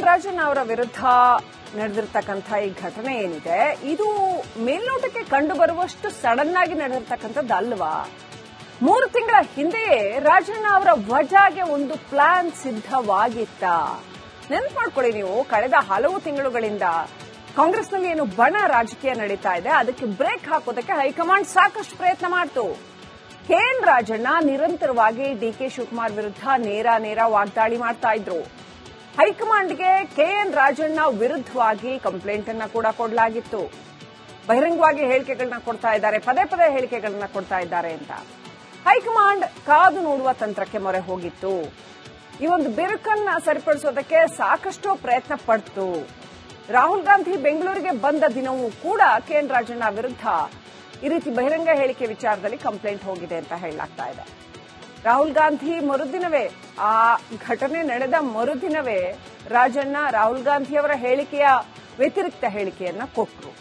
ರಾಜನ್ ಅವರ ವಿರುದ್ಧ ನಡೆದಿರ್ತಕ್ಕಂಥ ಈ ಘಟನೆ ಏನಿದೆ ಇದು ಮೇಲ್ನೋಟಕ್ಕೆ ಕಂಡು ಬರುವಷ್ಟು ಸಡನ್ ಆಗಿ ನಡೆದಿರ್ತಕ್ಕಂಥದ್ದು ಅಲ್ವಾ? 3 ತಿಂಗಳ ಹಿಂದೆಯೇ ರಾಜಣ್ಣ ಅವರ ವಜಾಗೆ ಒಂದು ಪ್ಲಾನ್ ಸಿದ್ಧವಾಗಿತ್ತ. ನೆನಪು ಮಾಡ್ಕೊಳ್ಳಿ ನೀವು, ಕಳೆದ ಹಲವು ತಿಂಗಳುಗಳಿಂದ ಕಾಂಗ್ರೆಸ್ನಲ್ಲಿ ಏನು ಬಣ ರಾಜಕೀಯ ನಡೀತಾ ಇದೆ, ಅದಕ್ಕೆ ಬ್ರೇಕ್ ಹಾಕೋದಕ್ಕೆ ಹೈಕಮಾಂಡ್ ಸಾಕಷ್ಟು ಪ್ರಯತ್ನ ಮಾಡಿತು. ಕೆಎನ್ ರಾಜಣ್ಣ ನಿರಂತರವಾಗಿ ಡಿಕೆ ಶಿವಕುಮಾರ್ ವಿರುದ್ಧ ನೇರ ವಾಗ್ದಾಳಿ ಮಾಡ್ತಾ ಇದ್ರು. ಹೈಕಮಾಂಡ್ಗೆ ಕೆಎನ್ ರಾಜಣ್ಣ ವಿರುದ್ಧವಾಗಿ ಕಂಪ್ಲೇಂಟ್ ಅನ್ನ ಕೂಡ ಕೊಡಲಾಗಿತ್ತು. ಬಹಿರಂಗವಾಗಿ ಹೇಳಿಕೆಗಳನ್ನ ಕೊಡ್ತಾ ಇದ್ದಾರೆ, ಪದೇ ಹೇಳಿಕೆಗಳನ್ನ ಕೊಡ್ತಾ ಇದ್ದಾರೆ ಅಂತ ಹೈಕಮಾಂಡ್ ಕಾದು ನೋಡುವ ತಂತ್ರಕ್ಕೆ ಮೊರೆ ಹೋಗಿತ್ತು. ಈ ಒಂದು ಬಿರುಕನ್ನ ಸರಿಪಡಿಸೋದಕ್ಕೆ ಸಾಕಷ್ಟು ಪ್ರಯತ್ನ ಪಡ್ತು. ರಾಹುಲ್ ಗಾಂಧಿ ಬೆಂಗಳೂರಿಗೆ ಬಂದ ದಿನವೂ ಕೂಡ ಕೆಎನ್ ರಾಜಣ್ಣ ವಿರುದ್ಧ ಈ ರೀತಿ ಬಹಿರಂಗ ಹೇಳಿಕೆ ವಿಚಾರದಲ್ಲಿ ಕಂಪ್ಲೇಂಟ್ ಹೋಗಿದೆ ಅಂತ ಹೇಳಲಾಗ್ತಾ ಇದೆ. ರಾಹುಲ್ ಗಾಂಧಿ ಮರುದಿನವೇ, ಆ ಘಟನೆ ನಡೆದ ಮರುದಿನವೇ ರಾಜಣ್ಣ ರಾಹುಲ್ ಗಾಂಧಿಯವರ ಹೇಳಿಕೆಯ ವ್ಯತಿರಿಕ್ತ ಹೇಳಿಕೆಯನ್ನ ಕೊಟ್ಟರು.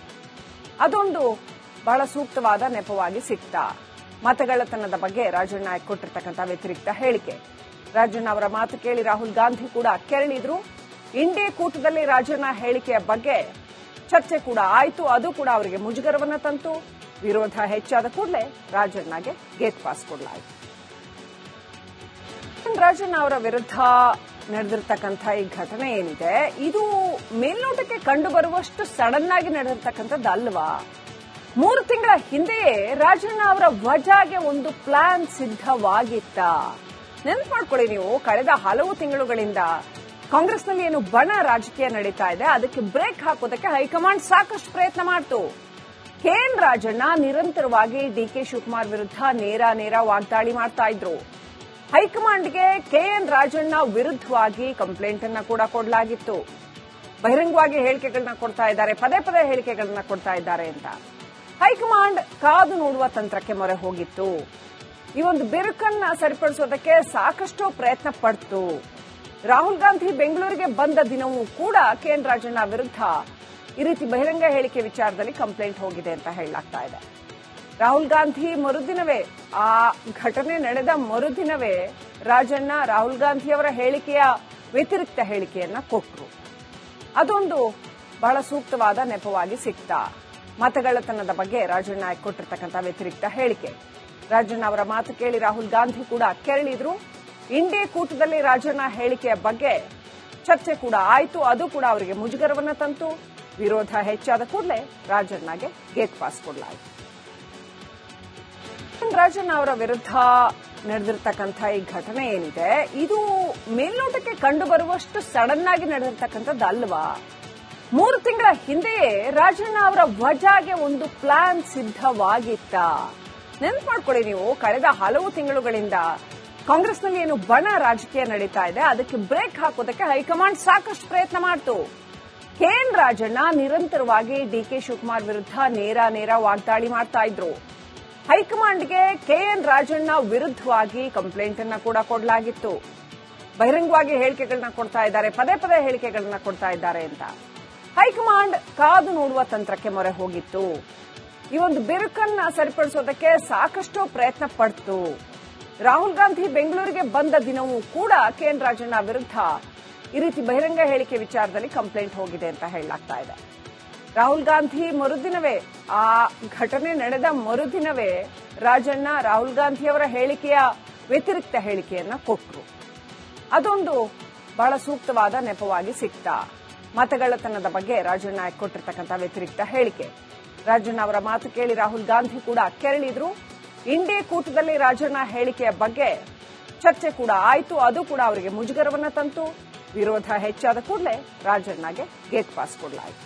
ಅದೊಂದು ಬಹಳ ಸೂಕ್ತವಾದ ನೆಪವಾಗಿ ಸಿಕ್ತ. ಮತಗಳ್ಳತನದ ಬಗ್ಗೆ ರಾಜಣ್ಣ ಕೊಟ್ಟಿರ್ತಕ್ಕಂಥ ವ್ಯತಿರಿಕ್ತ ಹೇಳಿಕೆ. ರಾಜಣ್ಣ ಅವರ ಮಾತು ಕೇಳಿ ರಾಹುಲ್ ಗಾಂಧಿ ಕೂಡ ಕೆರಳಿದ್ರು. ಇಂಡಿಯಾ ಕೂಟದಲ್ಲಿ ರಾಜಣ್ಣ ಹೇಳಿಕೆಯ ಬಗ್ಗೆ ಚರ್ಚೆ ಕೂಡ ಆಯಿತು. ಅದು ಕೂಡ ಅವರಿಗೆ ಮುಜುಗರವನ್ನ ತಂತು. ವಿರೋಧ ಹೆಚ್ಚಾದ ಕೂಡಲೇ ರಾಜಣ್ಣಗೆ ಗೇಟ್ ಪಾಸ್ ಕೊಡಲಾಯಿತು. ರಾಜಣ್ಣ ಅವರ ವಿರುದ್ಧ ನಡೆದಿರ್ತಕ್ಕಂಥ ಈ ಘಟನೆ ಏನಿದೆ ಇದು ಮೇಲ್ನೋಟಕ್ಕೆ ಕಂಡು ಬರುವಷ್ಟು ಸಡನ್ ಆಗಿ ನಡೆದಿರ್ತಕ್ಕಂಥದ್ದು ಅಲ್ವಾ? 3 ತಿಂಗಳ ಹಿಂದೆಯೇ ರಾಜಣ್ಣ ಅವರ ವಜಾಗೆ ಒಂದು ಪ್ಲಾನ್ ಸಿದ್ಧವಾಗಿತ್ತ. ನೆನಪು ಮಾಡ್ಕೊಳ್ಳಿ ನೀವು, ಕಳೆದ ಹಲವು ತಿಂಗಳುಗಳಿಂದ ಕಾಂಗ್ರೆಸ್ನಲ್ಲಿ ಏನು ಬಣ ರಾಜಕೀಯ ನಡೀತಾ ಇದೆ, ಅದಕ್ಕೆ ಬ್ರೇಕ್ ಹಾಕೋದಕ್ಕೆ ಹೈಕಮಾಂಡ್ ಸಾಕಷ್ಟು ಪ್ರಯತ್ನ ಮಾಡಿತು. ಕೆಎನ್ ರಾಜಣ್ಣ ನಿರಂತರವಾಗಿ ಡಿಕೆ ಶಿವಕುಮಾರ್ ವಿರುದ್ಧ ನೇರ ವಾಗ್ದಾಳಿ ಮಾಡ್ತಾ ಇದ್ರು. ಹೈಕಮಾಂಡ್ಗೆ ಕೆಎನ್ ರಾಜಣ್ಣ ವಿರುದ್ಧವಾಗಿ ಕಂಪ್ಲೇಂಟ್ ಅನ್ನ ಕೂಡ ಕೊಡಲಾಗಿತ್ತು. ಬಹಿರಂಗವಾಗಿ ಹೇಳಿಕೆಗಳನ್ನ ಕೊಡ್ತಾ ಇದ್ದಾರೆ, ಪದೇ ಹೇಳಿಕೆಗಳನ್ನ ಕೊಡ್ತಾ ಇದ್ದಾರೆ ಅಂತ ಹೈಕಮಾಂಡ್ ಕಾದು ನೋಡುವ ತಂತ್ರಕ್ಕೆ ಮೊರೆ ಹೋಗಿತ್ತು. ಈ ಒಂದು ಬಿರುಕನ್ನ ಸರಿಪಡಿಸೋದಕ್ಕೆ ಸಾಕಷ್ಟು ಪ್ರಯತ್ನ ಪಡ್ತು. ರಾಹುಲ್ ಗಾಂಧಿ ಬೆಂಗಳೂರಿಗೆ ಬಂದ ದಿನವೂ ಕೂಡ ಕೆಎನ್ ರಾಜಣ್ಣ ವಿರುದ್ಧ ಈ ರೀತಿ ಬಹಿರಂಗ ಹೇಳಿಕೆ ವಿಚಾರದಲ್ಲಿ ಕಂಪ್ಲೇಂಟ್ ಹೋಗಿದೆ ಅಂತ ಹೇಳಲಾಗ್ತಾ ಇದೆ. ರಾಹುಲ್ ಗಾಂಧಿ ಮರುದಿನವೇ, ಆ ಘಟನೆ ನಡೆದ ಮರುದಿನವೇ ರಾಜಣ್ಣ ರಾಹುಲ್ ಗಾಂಧಿಯವರ ಹೇಳಿಕೆಯ ವ್ಯತಿರಿಕ್ತ ಹೇಳಿಕೆಯನ್ನ ಕೊಟ್ಟರು. ಅದೊಂದು ಬಹಳ ಸೂಕ್ತವಾದ ನೆಪವಾಗಿ ಸಿಕ್ತ. ಮತಗಳ್ಳತನದ ಬಗ್ಗೆ ರಾಜಣ್ಣ ಕೊಟ್ಟಿರ್ತಕ್ಕಂಥ ವ್ಯತಿರಿಕ್ತ ಹೇಳಿಕೆ. ರಾಜಣ್ಣ ಅವರ ಮಾತು ಕೇಳಿ ರಾಹುಲ್ ಗಾಂಧಿ ಕೂಡ ಕೆರಳಿದ್ರು. ಇಂಡಿಯಾ ಕೂಟದಲ್ಲಿ ರಾಜಣ್ಣ ಹೇಳಿಕೆಯ ಬಗ್ಗೆ ಚರ್ಚೆ ಕೂಡ ಆಯಿತು. ಅದು ಕೂಡ ಅವರಿಗೆ ಮುಜುಗರವನ್ನ ತಂತು. ವಿರೋಧ ಹೆಚ್ಚಾದ ಕೂಡಲೇ ರಾಜಣ್ಣಗೆ ಗೇಟ್ ಪಾಸ್ ಕೊಡಲಾಯಿತು. ರಾಜಣ್ಣ ಅವರ ವಿರುದ್ಧ ನಡೆದಿರ್ತಕ್ಕಂಥ ಈ ಘಟನೆ ಏನಿದೆ ಇದು ಮೇಲ್ನೋಟಕ್ಕೆ ಕಂಡು ಬರುವಷ್ಟು ಸಡನ್ ಆಗಿ ನಡೆದಿರ್ತಕ್ಕಂಥದ್ದು ಅಲ್ವಾ? 3 ತಿಂಗಳ ಹಿಂದೆಯೇ ರಾಜಣ್ಣ ಅವರ ವಜಾಗೆ ಒಂದು ಪ್ಲಾನ್ ಸಿದ್ಧವಾಗಿತ್ತ. ನೆನಪು ಮಾಡ್ಕೊಳ್ಳಿ ನೀವು, ಕಳೆದ ಹಲವು ತಿಂಗಳುಗಳಿಂದ ಕಾಂಗ್ರೆಸ್ನಲ್ಲಿ ಏನು ಬಣ ರಾಜಕೀಯ ನಡೀತಾ ಇದೆ, ಅದಕ್ಕೆ ಬ್ರೇಕ್ ಹಾಕೋದಕ್ಕೆ ಹೈಕಮಾಂಡ್ ಸಾಕಷ್ಟು ಪ್ರಯತ್ನ ಮಾಡಿತು. ಕೆಎನ್ ರಾಜಣ್ಣ ನಿರಂತರವಾಗಿ ಡಿಕೆ ಶಿವಕುಮಾರ್ ವಿರುದ್ಧ ನೇರ ವಾಗ್ದಾಳಿ ಮಾಡ್ತಾ ಇದ್ರು. ಹೈಕಮಾಂಡ್ಗೆ ಕೆಎನ್ ರಾಜಣ್ಣ ವಿರುದ್ಧವಾಗಿ ಕಂಪ್ಲೇಂಟ್ ಅನ್ನ ಕೂಡ ಕೊಡಲಾಗಿತ್ತು. ಬಹಿರಂಗವಾಗಿ ಹೇಳಿಕೆಗಳನ್ನ ಕೊಡ್ತಾ ಇದ್ದಾರೆ, ಪದೇ ಹೇಳಿಕೆಗಳನ್ನ ಕೊಡ್ತಾ ಇದ್ದಾರೆ ಅಂತ ಹೈಕಮಾಂಡ್ ಕಾದು ನೋಡುವ ತಂತ್ರಕ್ಕೆ ಮೊರೆ ಹೋಗಿತ್ತು. ಈ ಒಂದು ಬಿರುಕನ್ನ ಸರಿಪಡಿಸೋದಕ್ಕೆ ಸಾಕಷ್ಟು ಪ್ರಯತ್ನ ಪಡ್ತು. ರಾಹುಲ್ ಗಾಂಧಿ ಬೆಂಗಳೂರಿಗೆ ಬಂದ ದಿನವೂ ಕೂಡ ಕೆಎನ್ ರಾಜಣ್ಣ ವಿರುದ್ಧ ಈ ರೀತಿ ಬಹಿರಂಗ ಹೇಳಿಕೆ ವಿಚಾರದಲ್ಲಿ ಕಂಪ್ಲೇಂಟ್ ಹೋಗಿದೆ ಅಂತ ಹೇಳಲಾಗ್ತಾ ಇದೆ. ರಾಹುಲ್ ಗಾಂಧಿ ಮರುದಿನವೇ, ಆ ಘಟನೆ ನಡೆದ ಮರುದಿನವೇ ರಾಜಣ್ಣ ರಾಹುಲ್ ಗಾಂಧಿಯವರ ಹೇಳಿಕೆಯ ವ್ಯತಿರಿಕ್ತ ಹೇಳಿಕೆಯನ್ನ ಕೊಟ್ಟರು. ಅದೊಂದು ಬಹಳ ಸೂಕ್ತವಾದ ನೆಪವಾಗಿ ಸಿಕ್ತ. ಮತಗಳ್ಳತನದ ಬಗ್ಗೆ ರಾಜಣ್ಣ ಕೊಟ್ಟಿರ್ತಕ್ಕಂಥ ವ್ಯತಿರಿಕ್ತ ಹೇಳಿಕೆ. ರಾಜಣ್ಣ ಅವರ ಮಾತು ಕೇಳಿ ರಾಹುಲ್ ಗಾಂಧಿ ಕೂಡ ಕೆರಳಿದ್ರು. ಇಂಡಿಯಾ ಕೂಟದಲ್ಲಿ ರಾಜಣ್ಣ ಹೇಳಿಕೆಯ ಬಗ್ಗೆ ಚರ್ಚೆ ಕೂಡ ಆಯಿತು. ಅದು ಕೂಡ ಅವರಿಗೆ ಮುಜುಗರವನ್ನ ತಂತು. ವಿರೋಧ ಹೆಚ್ಚಾದ ಕೂಡಲೇ ರಾಜಣ್ಣಗೆ ಗೇಟ್ ಪಾಸ್ ಕೊಡಲಾಯಿತು.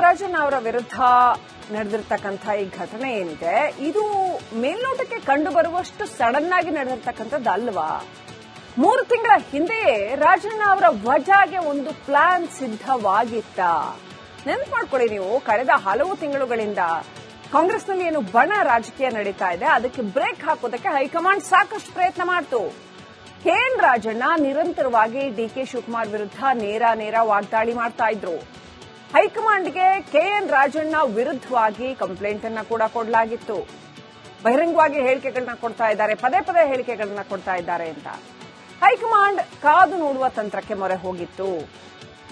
ರಾಜಣ್ಣ ಅವರ ವಿರುದ್ಧ ನಡೆದಿರ್ತಕ್ಕಂಥ ಈ ಘಟನೆ ಏನಿದೆ ಇದು ಮೇಲ್ನೋಟಕ್ಕೆ ಕಂಡು ಬರುವಷ್ಟು ಸಡನ್ ಆಗಿ ನಡೆದಿರ್ತಕ್ಕಂಥದ್ದು ಅಲ್ವಾ? 3 ತಿಂಗಳ ಹಿಂದೆಯೇ ರಾಜಣ್ಣ ಅವರ ವಜಾಗೆ ಒಂದು ಪ್ಲಾನ್ ಸಿದ್ಧವಾಗಿತ್ತ. ನೆನಪು ಮಾಡ್ಕೊಳ್ಳಿ ನೀವು, ಕಳೆದ ಹಲವು ತಿಂಗಳುಗಳಿಂದ ಕಾಂಗ್ರೆಸ್ನಲ್ಲಿ ಏನು ಬಣ ರಾಜಕೀಯ ನಡೀತಾ ಇದೆ, ಅದಕ್ಕೆ ಬ್ರೇಕ್ ಹಾಕೋದಕ್ಕೆ ಹೈಕಮಾಂಡ್ ಸಾಕಷ್ಟು ಪ್ರಯತ್ನ ಮಾಡಿತು. ಕೆಎನ್ ರಾಜಣ್ಣ ನಿರಂತರವಾಗಿ ಡಿಕೆ ಶಿವಕುಮಾರ್ ವಿರುದ್ಧ ನೇರ ವಾಗ್ದಾಳಿ ಮಾಡ್ತಾ ಇದ್ರು. ಹೈಕಮಾಂಡ್ಗೆ ಕೆಎನ್ ರಾಜಣ್ಣ ವಿರುದ್ಧವಾಗಿ ಕಂಪ್ಲೇಂಟ್ ಅನ್ನ ಕೂಡ ಕೊಡಲಾಗಿತ್ತು. ಬಹಿರಂಗವಾಗಿ ಹೇಳಿಕೆಗಳನ್ನ ಕೊಡ್ತಾ ಇದ್ದಾರೆ, ಪದೇ ಹೇಳಿಕೆಗಳನ್ನ ಕೊಡ್ತಾ ಇದ್ದಾರೆ ಅಂತ ಹೈಕಮಾಂಡ್ ಕಾದು ನೋಡುವ ತಂತ್ರಕ್ಕೆ ಮೊರೆ ಹೋಗಿತ್ತು.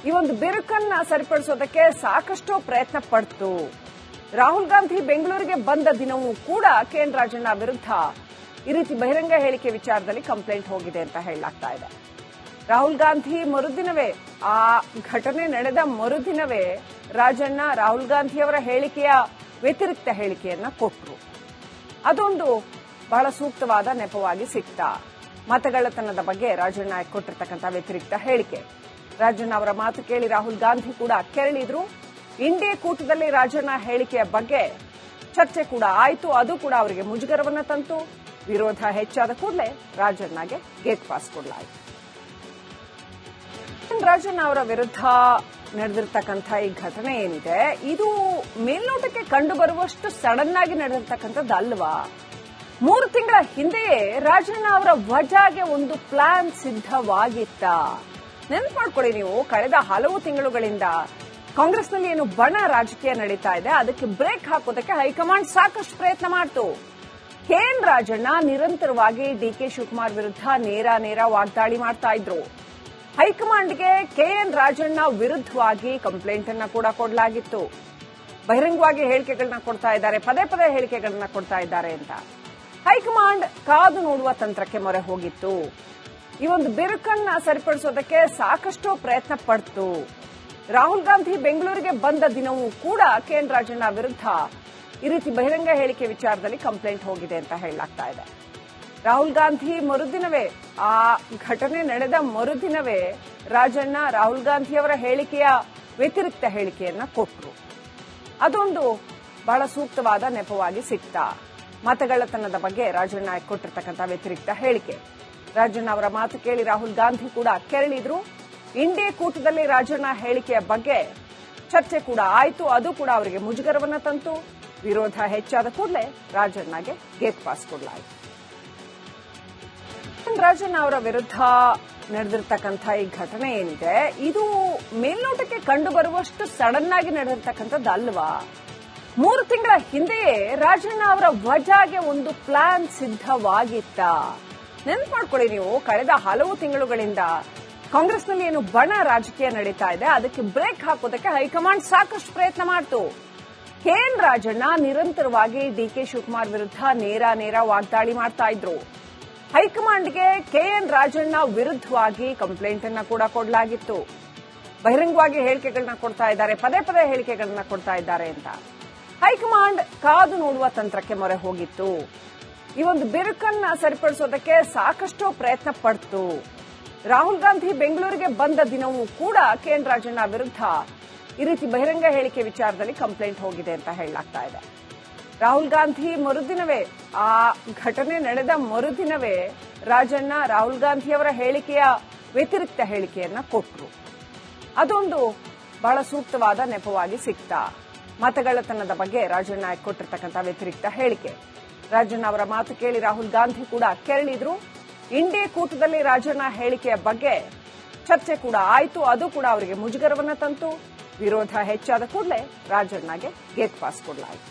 ಈ ಒಂದು ಬಿರುಕನ್ನ ಸರಿಪಡಿಸೋದಕ್ಕೆ ಸಾಕಷ್ಟು ಪ್ರಯತ್ನ ಪಡ್ತು. ರಾಹುಲ್ ಗಾಂಧಿ ಬೆಂಗಳೂರಿಗೆ ಬಂದ ದಿನವೂ ಕೂಡ ಕೆಎನ್ ರಾಜಣ್ಣ ವಿರುದ್ಧ ಈ ರೀತಿ ಬಹಿರಂಗ ಹೇಳಿಕೆ ವಿಚಾರದಲ್ಲಿ ಕಂಪ್ಲೇಂಟ್ ಹೋಗಿದೆ ಅಂತ ಹೇಳಲಾಗ್ತಾ ಇದೆ. ರಾಹುಲ್ ಗಾಂಧಿ ಮರುದಿನವೇ, ಆ ಘಟನೆ ನಡೆದ ಮರುದಿನವೇ ರಾಜಣ್ಣ ರಾಹುಲ್ ಗಾಂಧಿಯವರ ಹೇಳಿಕೆಯ ವ್ಯತಿರಿಕ್ತ ಹೇಳಿಕೆಯನ್ನ ಕೊಟ್ಟರು. ಅದೊಂದು ಬಹಳ ಸೂಕ್ತವಾದ ನೆಪವಾಗಿ ಸಿಕ್ತ. ಮತಗಳ್ಳತನದ ಬಗ್ಗೆ ರಾಜಣ್ಣ ಕೊಟ್ಟಿರ್ತಕ್ಕಂಥ ವ್ಯತಿರಿಕ್ತ ಹೇಳಿಕೆ. ರಾಜಣ್ಣ ಅವರ ಮಾತು ಕೇಳಿ ರಾಹುಲ್ ಗಾಂಧಿ ಕೂಡ ಕೆರಳಿದ್ರು. ಇಂಡಿಯಾ ಕೂಟದಲ್ಲಿ ರಾಜಣ್ಣ ಹೇಳಿಕೆಯ ಬಗ್ಗೆ ಚರ್ಚೆ ಕೂಡ ಆಯಿತು. ಅದು ಕೂಡ ಅವರಿಗೆ ಮುಜುಗರವನ್ನ ತಂತು. ವಿರೋಧ ಹೆಚ್ಚಾದ ಕೂಡಲೇ ರಾಜಣ್ಣಗೆ ಗೇಟ್ ಪಾಸ್ ಕೊಡಲಾಯಿತು. ರಾಜಣ್ಣ ಅವರ ವಿರುದ್ಧ ನಡೆದಿರ್ತಕ್ಕಂಥ ಈ ಘಟನೆ ಏನಿದೆ, ಇದು ಮೇಲ್ನೋಟಕ್ಕೆ ಕಂಡು ಬರುವಷ್ಟು ಸಡನ್ ಆಗಿ ನಡೆದಿರ್ತಕ್ಕಂಥದ್ದು ಅಲ್ವಾ? 3 ತಿಂಗಳ ಹಿಂದೆಯೇ ರಾಜಣ್ಣ ಅವರ ವಜಾಗೆ ಒಂದು ಪ್ಲಾನ್ ಸಿದ್ಧವಾಗಿತ್ತ. ನೆನಪು ಮಾಡ್ಕೊಳ್ಳಿ ನೀವು, ಕಳೆದ ಹಲವು ತಿಂಗಳುಗಳಿಂದ ಕಾಂಗ್ರೆಸ್ನಲ್ಲಿ ಏನು ಬಣ ರಾಜಕೀಯ ನಡೀತಾ ಇದೆ, ಅದಕ್ಕೆ ಬ್ರೇಕ್ ಹಾಕೋದಕ್ಕೆ ಹೈಕಮಾಂಡ್ ಸಾಕಷ್ಟು ಪ್ರಯತ್ನ ಮಾಡಿತು. ಕೆಎನ್ ರಾಜಣ್ಣ ನಿರಂತರವಾಗಿ ಡಿಕೆ ಶಿವಕುಮಾರ್ ವಿರುದ್ಧ ನೇರ ವಾಗ್ದಾಳಿ ಮಾಡ್ತಾ ಇದ್ರು. ಹೈಕಮಾಂಡ್ಗೆ ಕೆಎನ್ ರಾಜಣ್ಣ ವಿರುದ್ಧವಾಗಿ ಕಂಪ್ಲೇಂಟ್ ಅನ್ನ ಕೂಡ ಕೊಡಲಾಗಿತ್ತು. ಬಹಿರಂಗವಾಗಿ ಹೇಳಿಕೆಗಳನ್ನ ಕೊಡ್ತಾ ಇದ್ದಾರೆ, ಪದೇ ಹೇಳಿಕೆಗಳನ್ನ ಕೊಡ್ತಾ ಇದ್ದಾರೆ ಅಂತ ಹೈಕಮಾಂಡ್ ಕಾದು ನೋಡುವ ತಂತ್ರಕ್ಕೆ ಮೊರೆ ಹೋಗಿತ್ತು. ಈ ಒಂದು ಬಿರುಕನ್ನ ಸರಿಪಡಿಸೋದಕ್ಕೆ ಸಾಕಷ್ಟು ಪ್ರಯತ್ನ ಪಡ್ತು. ರಾಹುಲ್ ಗಾಂಧಿ ಬೆಂಗಳೂರಿಗೆ ಬಂದ ದಿನವೂ ಕೂಡ ಕೆಎನ್ ರಾಜಣ್ಣ ವಿರುದ್ಧ ಈ ರೀತಿ ಬಹಿರಂಗ ಹೇಳಿಕೆ ವಿಚಾರದಲ್ಲಿ ಕಂಪ್ಲೇಂಟ್ ಹೋಗಿದೆ ಅಂತ ಹೇಳಲಾಗ್ತಾ ಇದೆ. ರಾಹುಲ್ ಗಾಂಧಿ ಮರುದಿನವೇ, ಆ ಘಟನೆ ನಡೆದ ಮರುದಿನವೇ ರಾಜಣ್ಣ ರಾಹುಲ್ ಗಾಂಧಿಯವರ ಹೇಳಿಕೆಯ ವ್ಯತಿರಿಕ್ತ ಹೇಳಿಕೆಯನ್ನ ಕೊಟ್ಟರು. ಅದೊಂದು ಬಹಳ ಸೂಕ್ತವಾದ ನೆಪವಾಗಿ ಸಿಕ್ತ. ಮತಗಳ್ಳತನದ ಬಗ್ಗೆ ರಾಜಣ್ಣ ಕೊಟ್ಟಿರ್ತಕ್ಕಂಥ ವ್ಯತಿರಿಕ್ತ ಹೇಳಿಕೆ. ರಾಜಣ್ಣ ಅವರ ಮಾತು ಕೇಳಿ ರಾಹುಲ್ ಗಾಂಧಿ ಕೂಡ ಕೆರಳಿದ್ರು. ಇಂಡಿಯಾ ಕೂಟದಲ್ಲಿ ರಾಜಣ್ಣ ಹೇಳಿಕೆಯ ಬಗ್ಗೆ ಚರ್ಚೆ ಕೂಡ ಆಯಿತು. ಅದು ಕೂಡ ಅವರಿಗೆ ಮುಜುಗರವನ್ನ ತಂತು. ವಿರೋಧ ಹೆಚ್ಚಾದ ಕೂಡಲೇ ರಾಜಣ್ಣಗೆ ಗೇಟ್ ಪಾಸ್ ಕೊಡಲಾಯಿತು. ರಾಜಣ್ಣ ಅವರ ವಿರುದ್ಧ ನಡೆದಿರ್ತಕ್ಕಂಥ ಈ ಘಟನೆ ಏನಿದೆ, ಇದು ಮೇಲ್ನೋಟಕ್ಕೆ ಕಂಡು ಬರುವಷ್ಟು ಸಡನ್ ಆಗಿ ನಡೆದಿರ್ತಕ್ಕಂಥದ್ದು ಅಲ್ವಾ? 3 ತಿಂಗಳ ಹಿಂದೆಯೇ ರಾಜಣ್ಣ ಅವರ ವಜಾಗೆ ಒಂದು ಪ್ಲಾನ್ ಸಿದ್ಧವಾಗಿತ್ತ. ನೆನಪು ಮಾಡ್ಕೊಳ್ಳಿ ನೀವು, ಕಳೆದ ಹಲವು ತಿಂಗಳುಗಳಿಂದ ಕಾಂಗ್ರೆಸ್ನಲ್ಲಿ ಏನು ಬಣ ರಾಜಕೀಯ ನಡೀತಾ ಇದೆ, ಅದಕ್ಕೆ ಬ್ರೇಕ್ ಹಾಕೋದಕ್ಕೆ ಹೈಕಮಾಂಡ್ ಸಾಕಷ್ಟು ಪ್ರಯತ್ನ ಮಾಡಿತು. ಕೆಎನ್ ರಾಜಣ್ಣ ನಿರಂತರವಾಗಿ ಡಿಕೆ ಶಿವಕುಮಾರ್ ವಿರುದ್ಧ ನೇರ ವಾಗ್ದಾಳಿ ಮಾಡ್ತಾ ಇದ್ರು. ಹೈಕಮಾಂಡ್ಗೆ ಕೆಎನ್ ರಾಜಣ್ಣ ವಿರುದ್ಧವಾಗಿ ಕಂಪ್ಲೇಂಟ್ ಅನ್ನ ಕೂಡ ಕೊಡಲಾಗಿತ್ತು. ಬಹಿರಂಗವಾಗಿ ಹೇಳಿಕೆಗಳನ್ನ ಕೊಡ್ತಾ ಇದ್ದಾರೆ, ಪದೇ ಹೇಳಿಕೆಗಳನ್ನ ಕೊಡ್ತಾ ಇದ್ದಾರೆ ಅಂತ ಹೈಕಮಾಂಡ್ ಕಾದು ನೋಡುವ ತಂತ್ರಕ್ಕೆ ಮೊರೆ ಹೋಗಿತ್ತು. ಈ ಒಂದು ಬಿರುಕನ್ನ ಸರಿಪಡಿಸೋದಕ್ಕೆ ಸಾಕಷ್ಟು ಪ್ರಯತ್ನ ಪಡ್ತು. ರಾಹುಲ್ ಗಾಂಧಿ ಬೆಂಗಳೂರಿಗೆ ಬಂದ ದಿನವೂ ಕೂಡ ಕೆಎನ್ ರಾಜಣ್ಣ ವಿರುದ್ಧ ಈ ರೀತಿ ಬಹಿರಂಗ ಹೇಳಿಕೆ ವಿಚಾರದಲ್ಲಿ ಕಂಪ್ಲೇಂಟ್ ಹೋಗಿದೆ ಅಂತ ಹೇಳಲಾಗ್ತಾ ಇದೆ. ರಾಹುಲ್ ಗಾಂಧಿ ಮರುದಿನವೇ, ಆ ಘಟನೆ ನಡೆದ ಮರುದಿನವೇ ರಾಜಣ್ಣ ರಾಹುಲ್ ಗಾಂಧಿಯವರ ಹೇಳಿಕೆಯ ವ್ಯತಿರಿಕ್ತ ಹೇಳಿಕೆಯನ್ನ ಕೊಟ್ಟರು. ಅದೊಂದು ಬಹಳ ಸೂಕ್ತವಾದ ನೆಪವಾಗಿ ಸಿಕ್ತ. ಮತಗಳ್ಳತನದ ಬಗ್ಗೆ ರಾಜಣ್ಣ ಕೊಟ್ಟಿರ್ತಕ್ಕಂಥ ವ್ಯತಿರಿಕ್ತ ಹೇಳಿಕೆ. ರಾಜಣ್ಣ ಅವರ ಮಾತು ಕೇಳಿ ರಾಹುಲ್ ಗಾಂಧಿ ಕೂಡ ಕೆರಳಿದ್ರು. ಇಂಡಿಯಾ ಕೂಟದಲ್ಲಿ ರಾಜಣ್ಣ ಹೇಳಿಕೆಯ ಬಗ್ಗೆ ಚರ್ಚೆ ಕೂಡ ಆಯಿತು. ಅದು ಕೂಡ ಅವರಿಗೆ ಮುಜುಗರವನ್ನ ತಂತು. ವಿರೋಧ ಹೆಚ್ಚಾದ ಕೂಡಲೇ ರಾಜಣ್ಣಗೆ ಗೇಟ್ ಪಾಸ್ ಕೊಡಲಾಯಿತು.